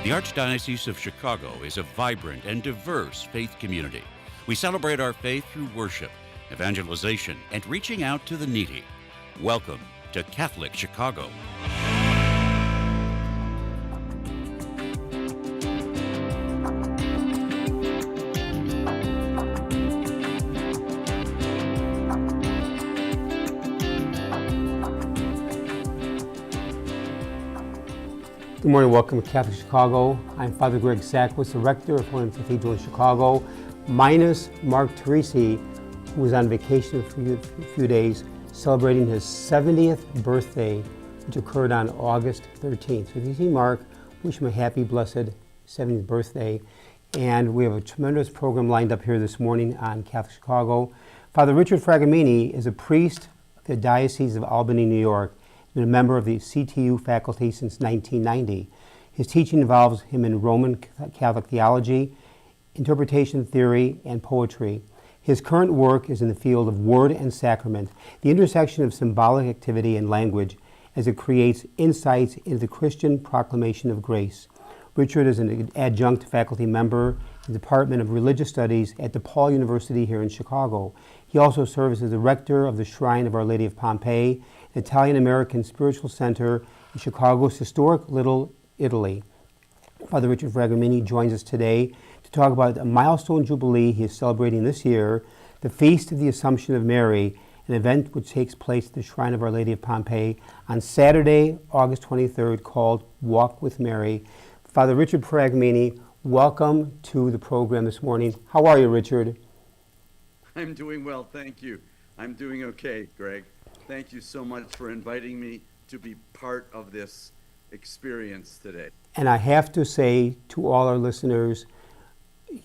The Archdiocese of Chicago is a vibrant and diverse faith community. We celebrate our faith through worship, evangelization, and reaching out to the needy. Welcome to Catholic Chicago. Good morning, welcome to Catholic Chicago. I'm Father Greg Sackwitz, the Rector of Holy Cathedral in Chicago, minus Mark Teresi, who was on vacation for a few days, celebrating his 70th birthday, which occurred on August 13th. So if you see Mark, wish him a happy, blessed 70th birthday. And we have a tremendous program lined up here this morning on Catholic Chicago. Father Richard Fragomeni is a priest of the Diocese of Albany, New York, been a member of the CTU faculty since 1990. His teaching involves him in Roman Catholic theology, interpretation theory, and poetry. His current work is in the field of word and sacrament, the intersection of symbolic activity and language as it creates insights into the Christian proclamation of grace. Richard is an adjunct faculty member in the Department of Religious Studies at DePaul University here in Chicago. He also serves as the rector of the Shrine of Our Lady of Pompeii, an Italian-American spiritual center in Chicago's historic Little Italy. Father Richard Fragomeni joins us today to talk about a milestone jubilee he is celebrating this year, the Feast of the Assumption of Mary, an event which takes place at the Shrine of Our Lady of Pompeii on Saturday, August 23rd, called Walk with Mary. Father Richard Fragomeni, welcome to the program this morning. How are you, Richard? I'm doing well, thank you. I'm doing okay, Greg. Thank you so much for inviting me to be part of this experience today. And I have to say to all our listeners,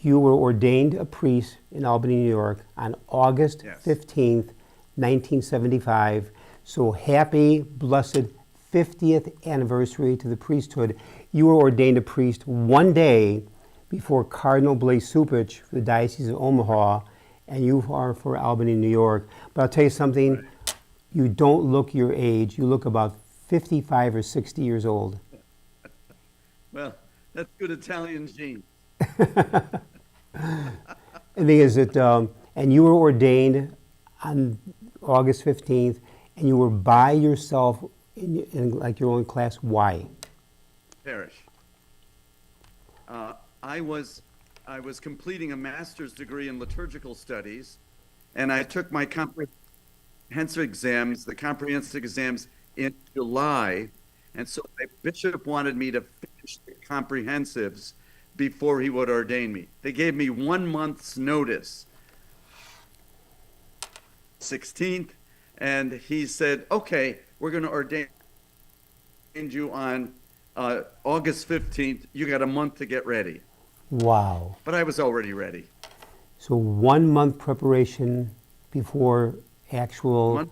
you were ordained a priest in Albany, New York on August 15th, 1975. So happy, blessed 50th anniversary to the priesthood. You were ordained a priest one day before Cardinal Blaise Cupich for the Diocese of Omaha, and you are for Albany, New York. But I'll tell you something, right. You don't look your age. You look about 55 or 60 years old. Well, that's good Italian gene. The thing is that, and you were ordained on August 15th, and you were by yourself in like your own class. Why? Parish. I was completing a master's degree in liturgical studies, and I took my comprehensive exams in July, and so my bishop wanted me to finish the comprehensives before he would ordain me. They gave me 1 month's notice, 16th, and he said, okay, we're going to ordain you on August 15th. You got a month to get ready. Wow. But I was already ready. So 1 month preparation before actual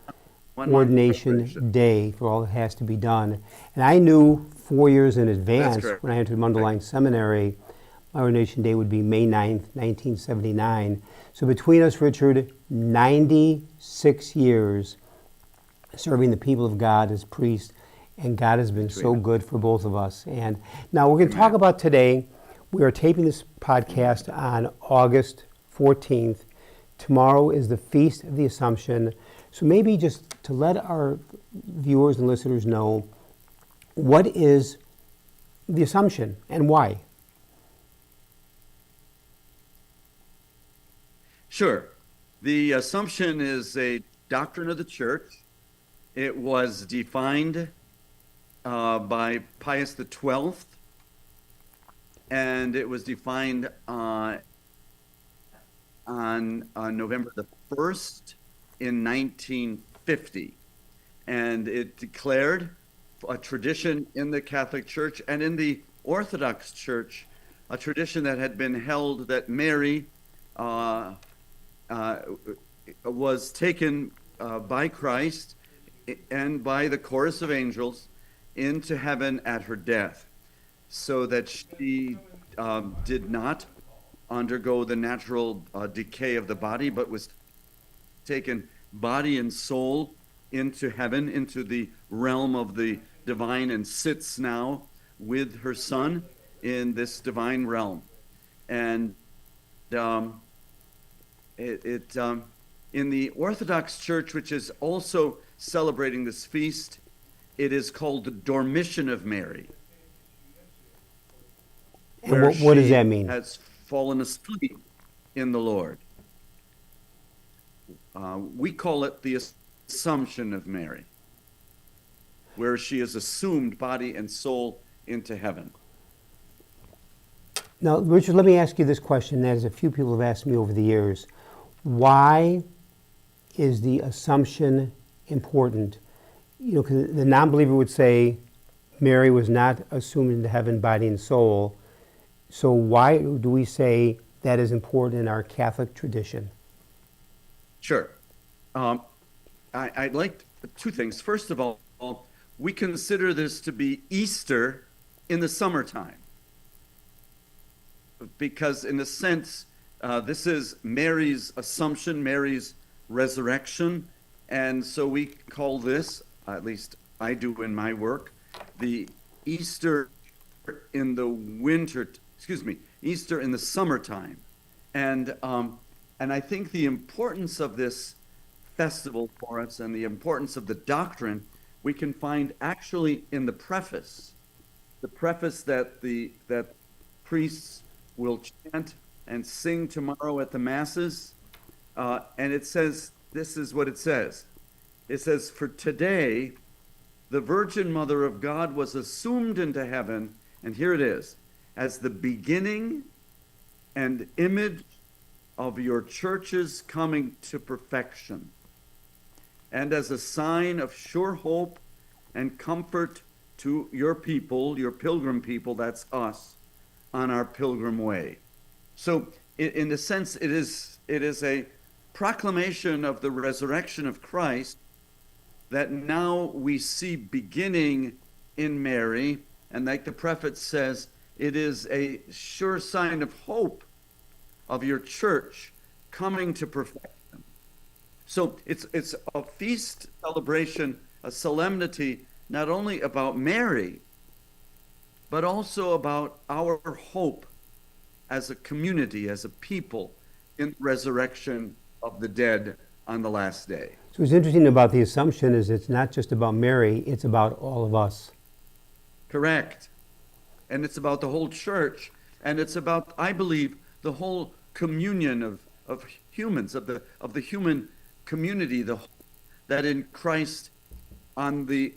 ordination day for all that has to be done. And I knew 4 years in advance when I entered Mundelein Seminary, my ordination day would be May 9th, 1979. So between us, Richard, 96 years serving the people of God as priest, and God has been so good for both of us. And now we're going to talk about today. We are taping this podcast on August 14th. Tomorrow is the Feast of the Assumption. So maybe just to let our viewers and listeners know, what is the Assumption and why? Sure. The Assumption is a doctrine of the Church. It was defined by Pius XII, and it was defined on November the 1st in 1950. And it declared a tradition in the Catholic Church and in the Orthodox Church, a tradition that had been held that Mary was taken by Christ and by the chorus of angels into heaven at her death, so that she did not undergo the natural decay of the body, but was taken body and soul into heaven, into the realm of the divine, and sits now with her Son in this divine realm. And um, in the Orthodox Church, which is also celebrating this feast, it is called the Dormition of Mary, And where what does she that mean? has fallen asleep in the Lord. We call it the Assumption of Mary, where she is assumed body and soul into heaven. Now, Richard, let me ask you this question that as a few people have asked me over the years. Why is the Assumption important? You know, because the non-believer would say Mary was not assumed into heaven, body and soul. So why do we say that is important in our Catholic tradition? Sure. I'd like two things. First of all, we consider this to be Easter in the summertime, because in a sense, this is Mary's Assumption, Mary's resurrection, and so we call this, at least I do in my work, the Easter in the Easter in the summertime. And I think the importance of this festival for us and the importance of the doctrine we can find actually in the preface that priests will chant and sing tomorrow at the masses. And it says, this is what it says. It says, "For today, the Virgin Mother of God was assumed into heaven," and here it is, "as the beginning and image of your church's coming to perfection, and as a sign of sure hope and comfort to your people, your pilgrim people," that's us, "on our pilgrim way." So in a sense, it is a proclamation of the resurrection of Christ that now we see beginning in Mary, and like the prophet says, it is a sure sign of hope of your church coming to perfection. So it's a feast celebration, a solemnity, not only about Mary, but also about our hope as a community, as a people, in resurrection of the dead on the last day. So what's interesting about the Assumption is it's not just about Mary, it's about all of us. Correct. And it's about the whole church, and it's about, I believe, the whole communion of humans, of the human community, that in Christ, on the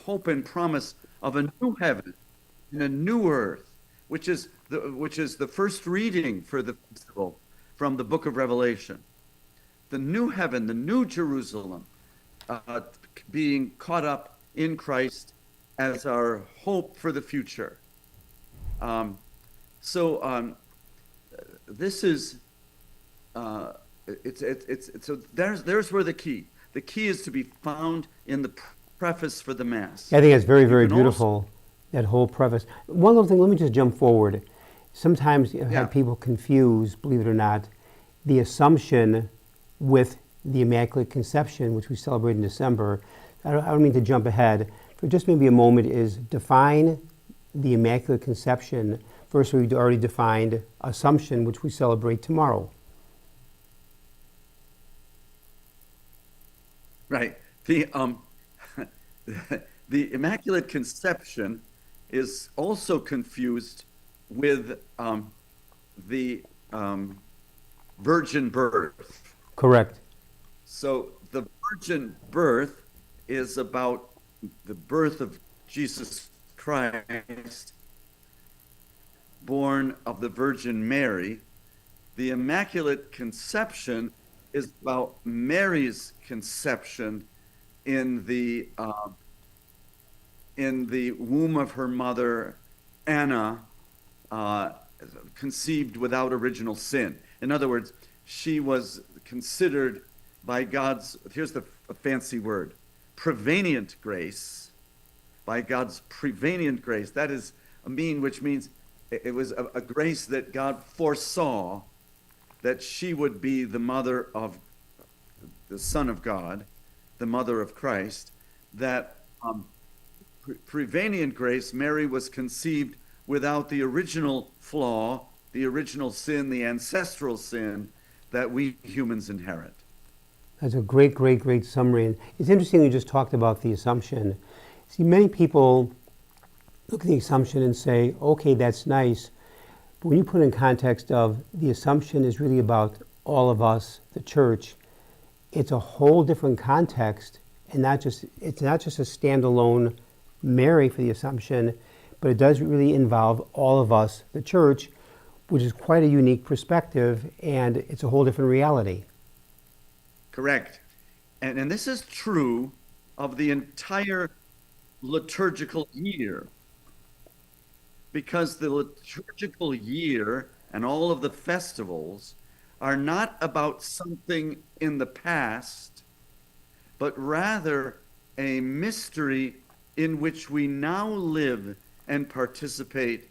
hope and promise of a new heaven and a new earth, which is the first reading for the festival from the book of Revelation. The new heaven, the new Jerusalem, being caught up in Christ as our hope for the future. This is so there's where the key is to be found in the preface for the Mass. I think it's very, very You can beautiful, that whole preface. One little thing, let me just jump forward. Sometimes I've Yeah. had people confuse, believe it or not, the Assumption with the Immaculate Conception, which we celebrate in December. I don't mean to jump ahead. For just maybe a moment, is define the Immaculate Conception. First, we've already defined Assumption, which we celebrate tomorrow. Right. The the Immaculate Conception is also confused with the virgin birth. Correct. So the virgin birth is about the birth of Jesus Christ, born of the Virgin Mary. The Immaculate Conception is about Mary's conception in the womb of her mother Anna, conceived without original sin. In other words, she was considered by God's, here's the fancy word, prevenient grace, by God's prevenient grace. That is a mean, which means it was a grace that God foresaw that she would be the mother of the Son of God, the mother of Christ, that prevenient grace, Mary was conceived without the original flaw, the original sin, the ancestral sin that we humans inherit. That's a great, great, great summary. And it's interesting you just talked about the Assumption. See, many people look at the Assumption and say, okay, that's nice. But when you put it in context of the Assumption is really about all of us, the church, it's a whole different context, and it's not just a standalone Mary for the Assumption, but it does really involve all of us, the church, which is quite a unique perspective, and it's a whole different reality. Correct. And this is true of the entire liturgical year, because the liturgical year and all of the festivals are not about something in the past, but rather a mystery in which we now live and participate,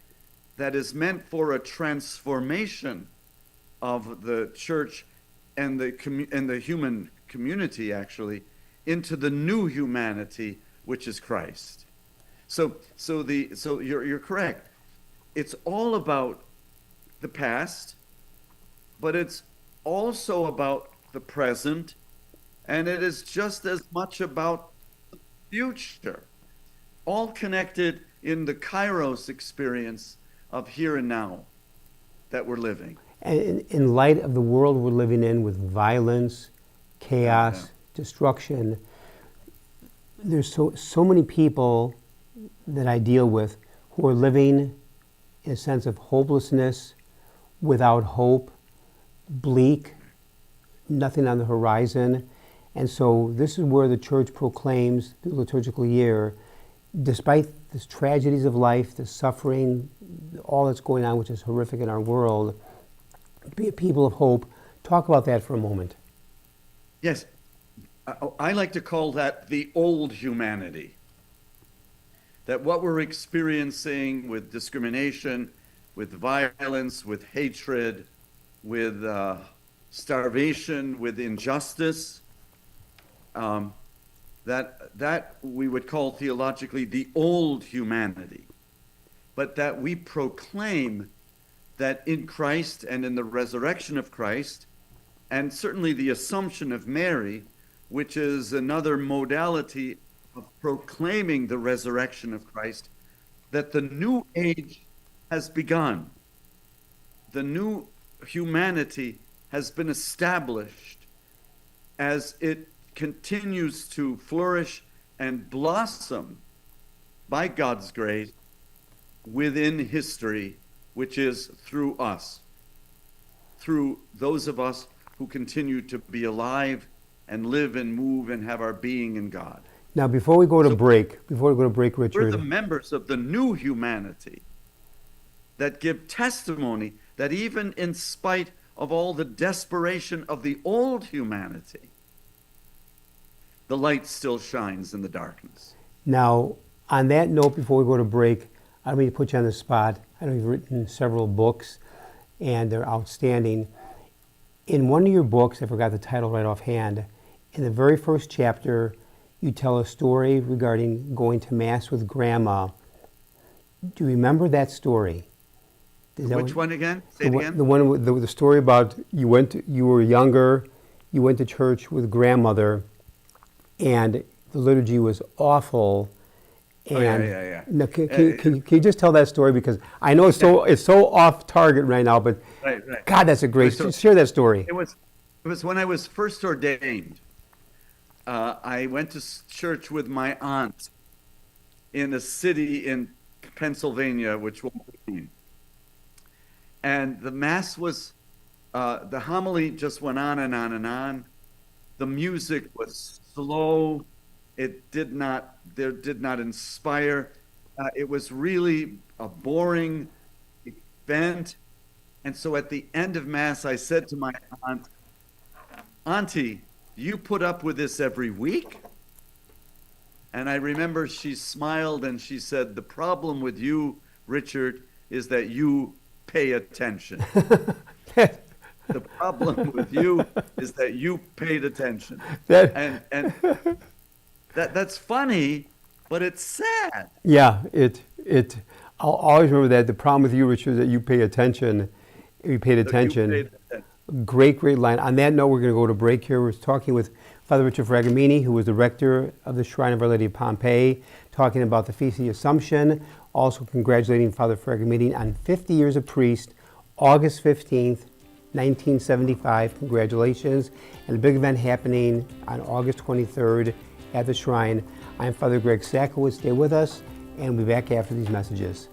that is meant for a transformation of the church and the human community, actually, into the new humanity, which is Christ. So you're correct. It's all about the past, but it's also about the present, and it is just as much about the future, all connected in the Kairos experience of here and now that we're living. And in light of the world we're living in with violence, chaos, destruction, there's so many people that I deal with who are living in a sense of hopelessness, without hope, bleak, nothing on the horizon. And so this is where the church proclaims the liturgical year, despite the tragedies of life, the suffering, all that's going on, which is horrific in our world, be a people of hope. Talk about that for a moment. Yes, I like to call that the old humanity. That what we're experiencing with discrimination, with violence, with hatred, with starvation, with injustice, that we would call theologically the old humanity. But that we proclaim that in Christ and in the resurrection of Christ, and certainly the Assumption of Mary, which is another modality of proclaiming the resurrection of Christ, that the new age has begun. The new humanity has been established as it continues to flourish and blossom by God's grace within history, which is through us, through those of us who continue to be alive and live and move and have our being in God. Now, before we go to break, Richard, we're the members of the new humanity that give testimony that even in spite of all the desperation of the old humanity, the light still shines in the darkness. Now, on that note, before we go to break, I don't mean to put you on the spot. I know you've written several books, and they're outstanding. In one of your books, I forgot the title right offhand, in the very first chapter, you tell a story regarding going to Mass with Grandma. Do you remember that story? Which one again? Say it again. The one with the story about you were younger, you went to church with grandmother, and the liturgy was awful. And yeah. No, can you just tell that story, because I know it's so off target right now, but right. God, that's a great story. Share that story. It was when I was first ordained. I went to church with my aunt in a city in Pennsylvania, which won't be named. And the Mass was, the homily just went on and on and on. The music was slow. It did not inspire. It was really a boring event. And so at the end of Mass, I said to my aunt, "Auntie, you put up with this every week?" And I remember she smiled and she said, "The problem with you, Richard, is that you pay attention." The problem with you is that you paid attention. And that's funny, but it's sad. Yeah, I'll always remember that. The problem with you, Richard, is that you pay attention. You paid attention. You paid attention. Great line. On that note, we're going to go to break here. We're talking with Father Richard Fragomeni, who was the rector of the Shrine of Our Lady of Pompeii, talking about the Feast of the Assumption, also congratulating Father Fragomeni on 50 years of priest, August 15th, 1975. Congratulations. And a big event happening on August 23rd at the Shrine. I'm Father Greg Sakowitz. Stay with us, and we'll be back after these messages.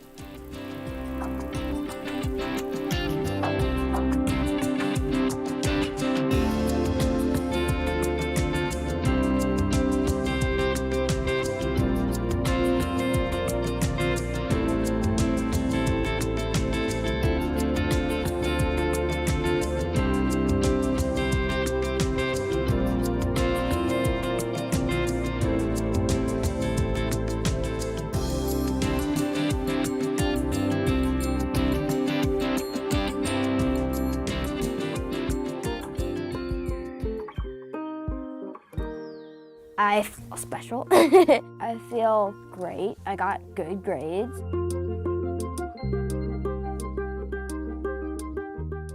I feel special. I feel great. I got good grades.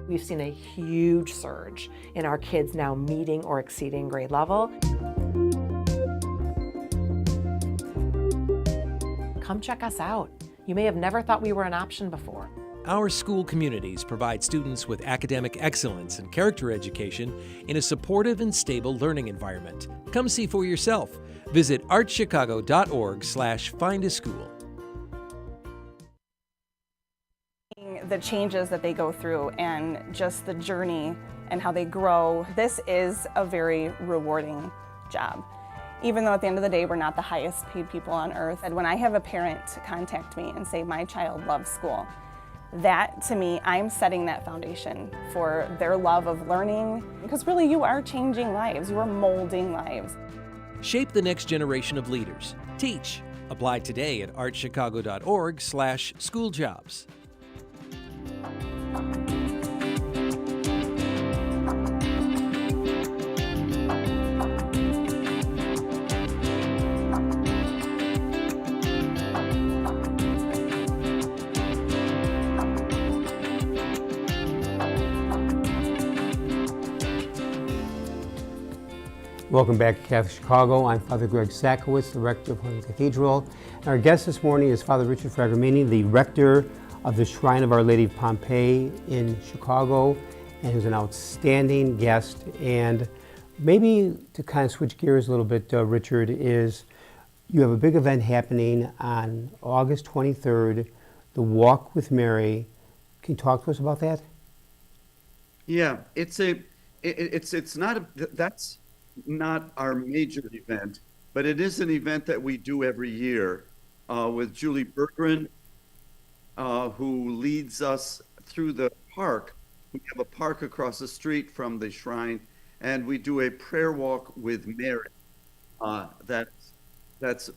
We've seen a huge surge in our kids now meeting or exceeding grade level. Come check us out. You may have never thought we were an option before. Our school communities provide students with academic excellence and character education in a supportive and stable learning environment. Come see for yourself. Visit archchicago.org/findaschool. The changes that they go through and just the journey and how they grow, this is a very rewarding job. Even though at the end of the day, we're not the highest paid people on earth. And when I have a parent contact me and say, my child loves school, that to me, I'm setting that foundation for their love of learning, because really you are changing lives, you are molding lives. Shape the next generation of leaders. Teach. Apply today at archchicago.org/schooljobs. Welcome back to Catholic Chicago. I'm Father Greg Sakowitz, the rector of Holy Cathedral. And our guest this morning is Father Richard Fragomeni, the rector of the Shrine of Our Lady of Pompeii in Chicago, and who's an outstanding guest. And maybe to kind of switch gears a little bit, Richard, is you have a big event happening on August 23rd, the Walk with Mary. Can you talk to us about that? Yeah, that's not our major event, but it is an event that we do every year with Julie Berggren, who leads us through the park. We have a park across the street from the shrine, and we do a prayer walk with Mary. It's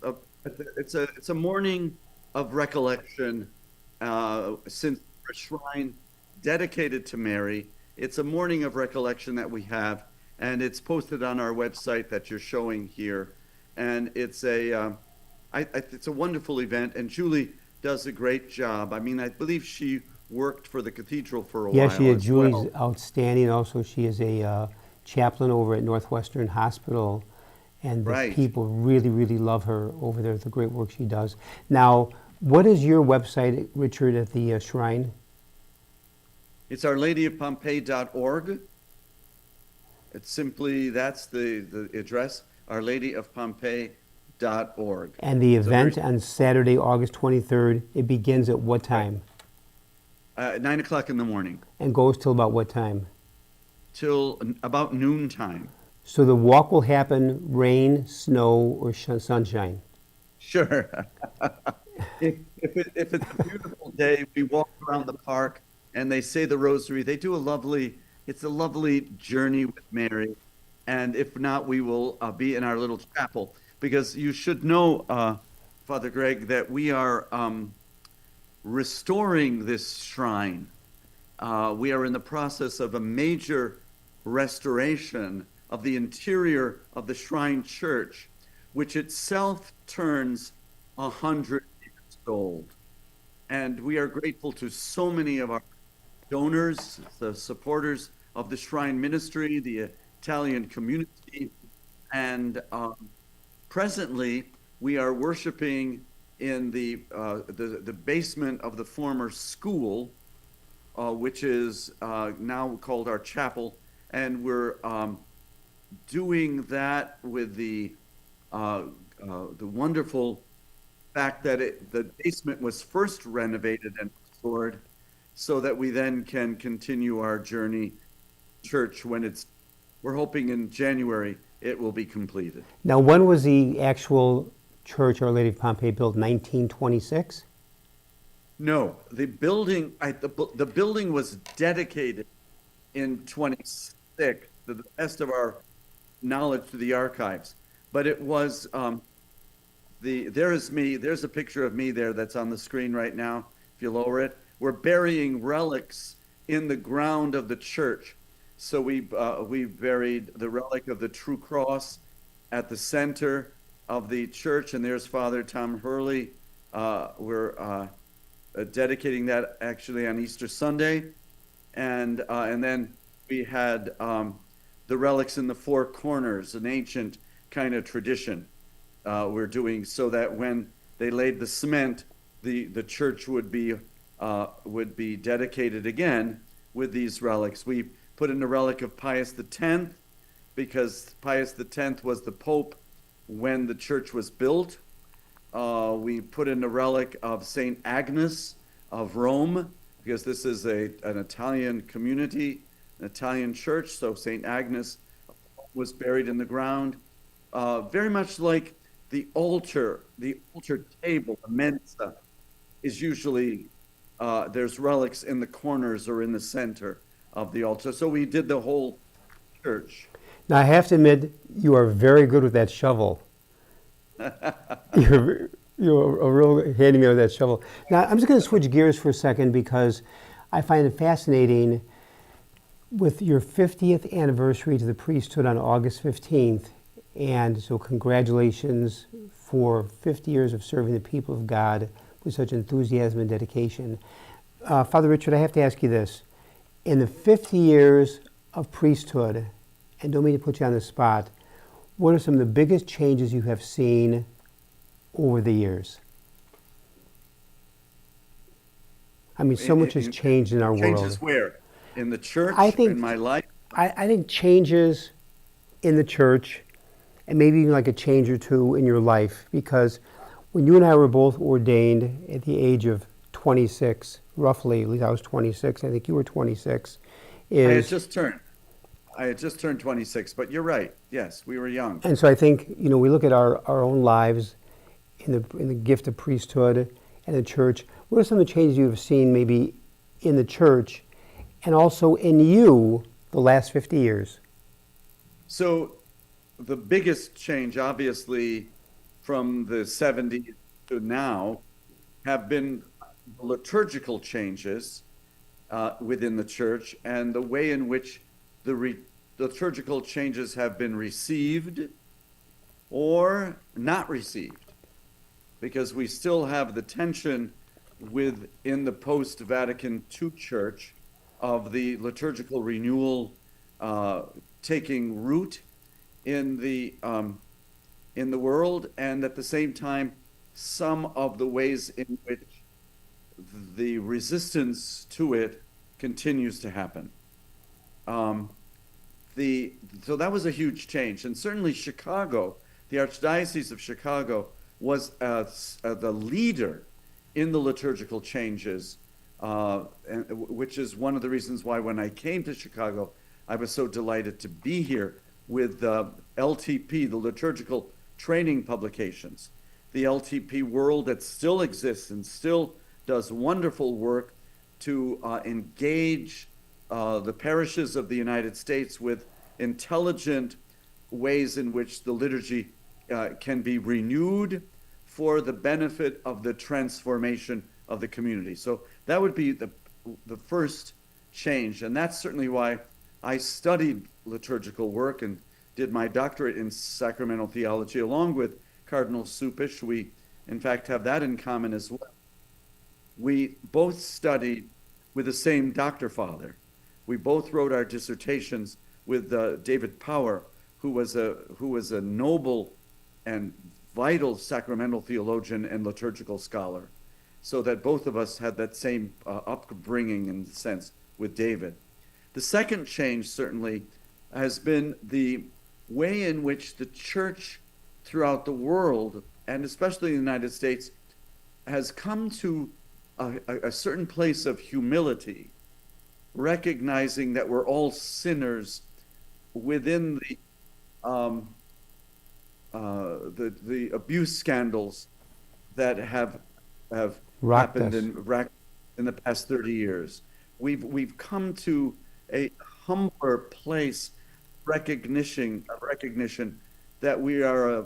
a morning of recollection since our shrine dedicated to Mary. It's a morning of recollection that we have, and it's posted on our website that you're showing here. And it's a wonderful event, and Julie does a great job. I mean, I believe she worked for the cathedral for a while. Yeah, she is. as Julie's well. outstanding. Also, she is a chaplain over at Northwestern Hospital, and the Right. people really, really love her over there, the great work she does. Now, what is your website, Richard, at the shrine? It's ourladyofpompeii.org. It's simply, that's the address, ourladyofpompeii.org. And the So event there's- on Saturday, August 23rd, it begins at what time? 9 o'clock in the morning And goes till about what time? till about noontime. So the walk will happen rain, snow, or sunshine. Sure. if it's a beautiful day, we walk around the park and they say the rosary. They do it's a lovely journey with Mary. And if not, we will be in our little chapel, because you should know, Father Greg, that we are restoring this shrine. We are in the process of a major restoration of the interior of the shrine church. which itself turns 100 years old. And we are grateful to so many of our donors, the supporters of the Shrine Ministry, the Italian community, and presently we are worshiping in the basement of the former school, which is now called our chapel, and we're doing that with the wonderful fact that the basement was first renovated and restored, so that we then can continue our journey church when we're hoping in January it will be completed. Now, when was the actual church, Our Lady of Pompeii, built? 1926? No, the building was dedicated in 26, to the best of our knowledge, to the archives. But it was there's a picture of me there that's on the screen right now, if you lower it. We're burying relics in the ground of the church. So we buried the relic of the True Cross at the center of the church, and there's Father Tom Hurley. We're dedicating that actually on Easter Sunday, and then we had the relics in the four corners, an ancient kind of tradition we're doing, so that when they laid the cement, the church would be dedicated again with these relics. We put in a relic of Pius X, because Pius X was the Pope when the church was built. We put in a relic of St. Agnes of Rome, because this is an Italian community, an Italian church, so St. Agnes was buried in the ground. Very much like the altar table, the mensa, is usually, there's relics in the corners or in the center of the altar. So we did the whole church. Now, I have to admit, you are very good with that shovel. You're a real handyman with that shovel. Now, I'm just going to switch gears for a second, because I find it fascinating with your 50th anniversary to the priesthood on August 15th. And so congratulations for 50 years of serving the people of God with such enthusiasm and dedication. Father Richard, I have to ask you this. In the 50 years of priesthood, and don't mean to put you on the spot, what are some of the biggest changes you have seen over the years? I mean, so much has changed in our world. Changes where? In the church? In my life? I think changes in the church, and maybe even like a change or two in your life, because when you and I were both ordained at the age of 26, roughly, at least I was 26, I think you were 26. I had just turned 26, but you're right. Yes, we were young. And so I think, we look at our own lives in the gift of priesthood and the church. What are some of the changes you have seen maybe in the church and also in you the last 50 years? So the biggest change, obviously, from the 70s to now have been the liturgical changes within the church, and the way in which the liturgical changes have been received or not received, because we still have the tension within the post-Vatican II church of the liturgical renewal taking root in the world, and at the same time some of the ways in which the resistance to it continues to happen. So that was a huge change, and certainly Chicago, the Archdiocese of Chicago, was the leader in the liturgical changes, which is one of the reasons why when I came to Chicago, I was so delighted to be here with the LTP, the Liturgical Training Publications, the LTP world that still exists and still does wonderful work to engage the parishes of the United States with intelligent ways in which the liturgy can be renewed for the benefit of the transformation of the community. So that would be the first change, and that's certainly why I studied liturgical work and did my doctorate in sacramental theology along with Cardinal Supish. We, in fact, have that in common as well. We both studied with the same doctor father. We both wrote our dissertations with David Power, who was a noble and vital sacramental theologian and liturgical scholar, so that both of us had that same upbringing in a sense with David. The second change certainly has been the way in which the church throughout the world, and especially in the United States, has come to a certain place of humility, recognizing that we're all sinners within the abuse scandals that have happened in the past 30 years. We've come to a humbler place, recognition that we are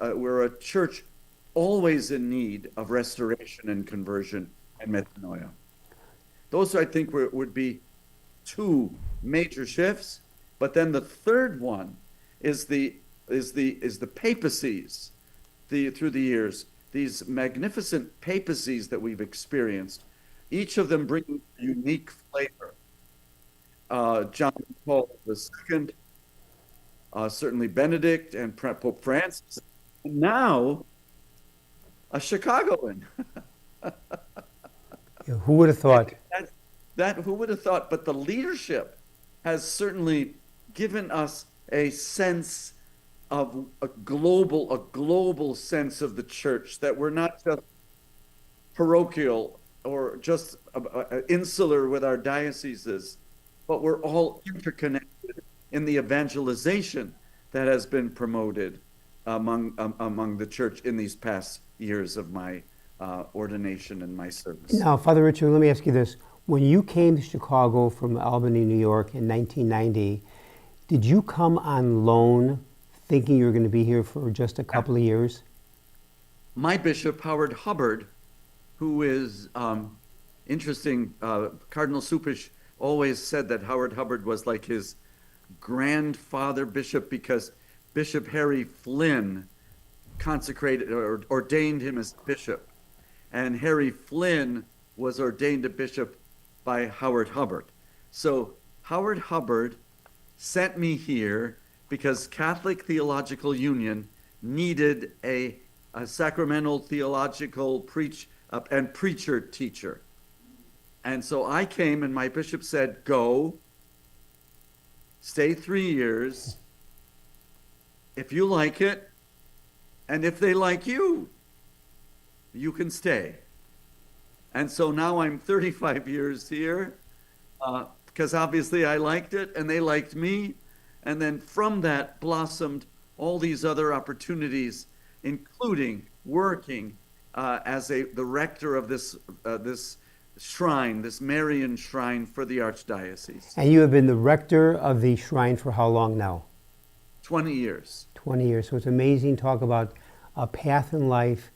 we're a church always in need of restoration and conversion and metanoia. Those, I think, would be two major shifts. But then the third one is the papacies through the years. These magnificent papacies that we've experienced, each of them bringing a unique flavor. John Paul II, certainly Benedict, and Pope Francis, and now a Chicagoan. Who would have thought? Who would have thought? But the leadership has certainly given us a sense of a global sense of the church, that we're not just parochial or just insular with our dioceses, but we're all interconnected in the evangelization that has been promoted among the church in these past years of my ordination and my service. Now, Father Richard, let me ask you this. When you came to Chicago from Albany, New York in 1990, did you come on loan thinking you were going to be here for just a couple of years? My bishop, Howard Hubbard, who is interesting, Cardinal Supish always said that Howard Hubbard was like his grandfather bishop, because Bishop Harry Flynn consecrated or ordained him as bishop. And Harry Flynn was ordained a bishop by Howard Hubbard. So Howard Hubbard sent me here because Catholic Theological Union needed a sacramental theological preacher teacher. And so I came, and my bishop said, go, stay 3 years. If you like it, and if they like you, you can stay. And so now I'm 35 years here, because obviously I liked it and they liked me. And then from that blossomed all these other opportunities, including working as the rector of this shrine, this Marian shrine for the Archdiocese. And you have been the rector of the shrine for how long now? 20 years. 20 years. So it's amazing. Talk about a path in life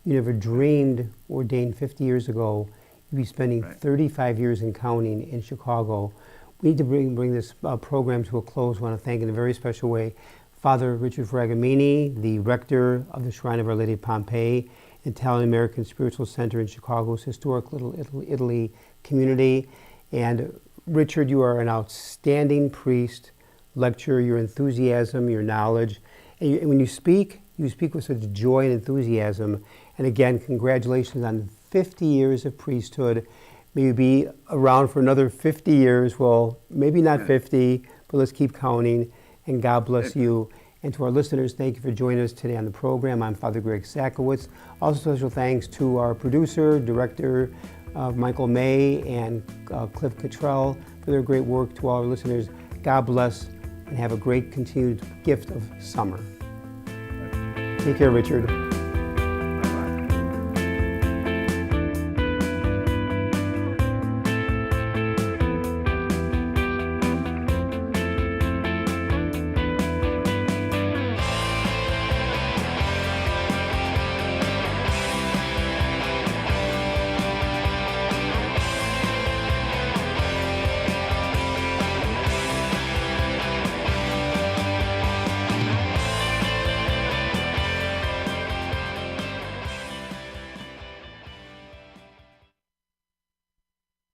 you never dreamed, ordained 50 years ago. You'd be spending 35 years and counting in Chicago. We need to bring this program to a close. I want to thank in a very special way Father Richard Fragomeni, the rector of the Shrine of Our Lady of Pompeii, Italian-American Spiritual Center in Chicago's historic Little Italy community. And Richard, you are an outstanding priest, lecturer, your enthusiasm, your knowledge. And when you speak with such joy and enthusiasm. And again, congratulations on 50 years of priesthood. May you be around for another 50 years. Well, maybe not 50, but let's keep counting. And God bless you. And to our listeners, thank you for joining us today on the program. I'm Father Greg Sakowicz. Also special thanks to our producer, director, Michael May, and Cliff Cottrell for their great work. To all our listeners, God bless and have a great continued gift of summer. Take care, Richard.